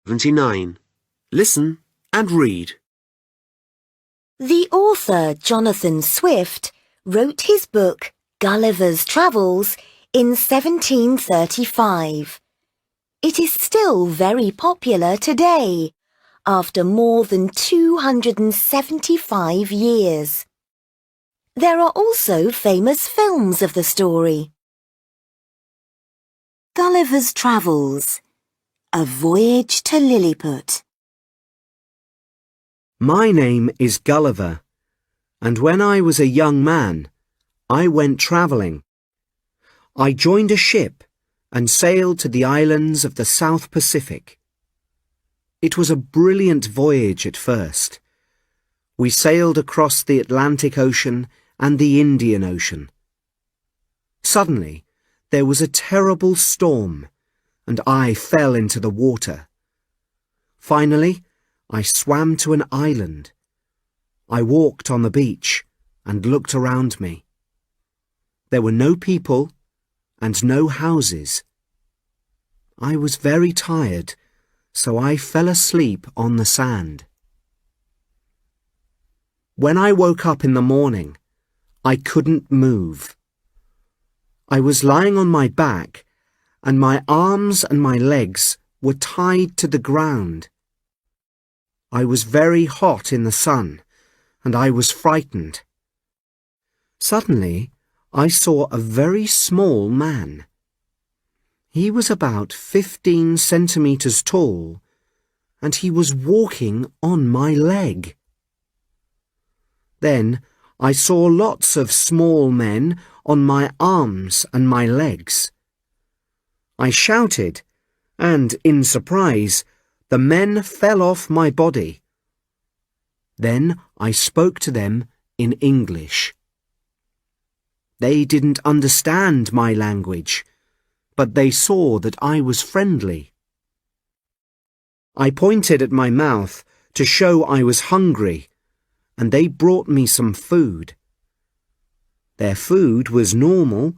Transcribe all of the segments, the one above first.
79. Listen and read. The author Jonathan Swift wrote his book Gulliver's Travels in 1735. It is still very popular today, after more than 275 years. There are also famous films of the story. Gulliver's Travels, A Voyage to Lilliput. My name is Gulliver, and when I was a young man, I went travelling. I joined a ship and sailed to the islands of the South Pacific. It was a brilliant voyage at first. We sailed across the Atlantic Ocean and the Indian Ocean. Suddenly, there was a terrible storm, and I fell into the water. Finally, I swam to an island. I walked on the beach and looked around me. There were no people and no houses. I was very tired, so I fell asleep on the sand. When I woke up in the morning, I couldn't move. I was lying on my back, and my arms and my legs were tied to the ground. I was very hot in the sun, and I was frightened. Suddenly, I saw a very small man. He was about 15 centimeters tall, and he was walking on my leg. Then I saw lots of small men on my arms and my legs. I shouted, and in surprise, the men fell off my body. Then I spoke to them in English. They didn't understand my language, but they saw that I was friendly. I pointed at my mouth to show I was hungry, and they brought me some food. Their food was normal,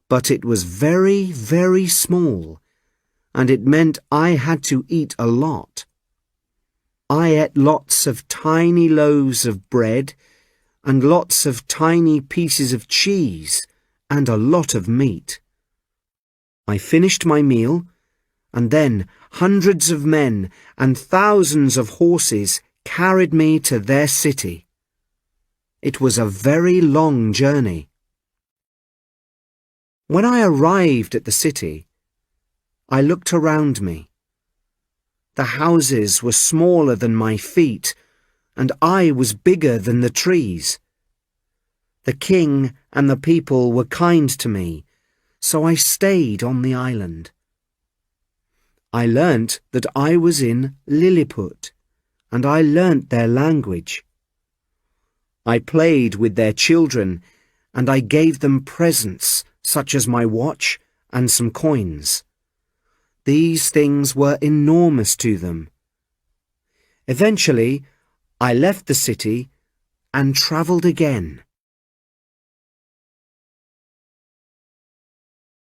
but it was very, very small, and it meant I had to eat a lot. I ate lots of tiny loaves of bread and lots of tiny pieces of cheese and a lot of meat. I finished my meal, and then hundreds of men and thousands of horses carried me to their city. It was a very long journey. When I arrived at the city, I looked around me. The houses were smaller than my feet, and I was bigger than the trees. The king and the people were kind to me, so I stayed on the island. I learnt that I was in Lilliput, and I learnt their language. I played with their children, and I gave them presents, such as my watch and some coins. These things were enormous to them. Eventually, I left the city and travelled again.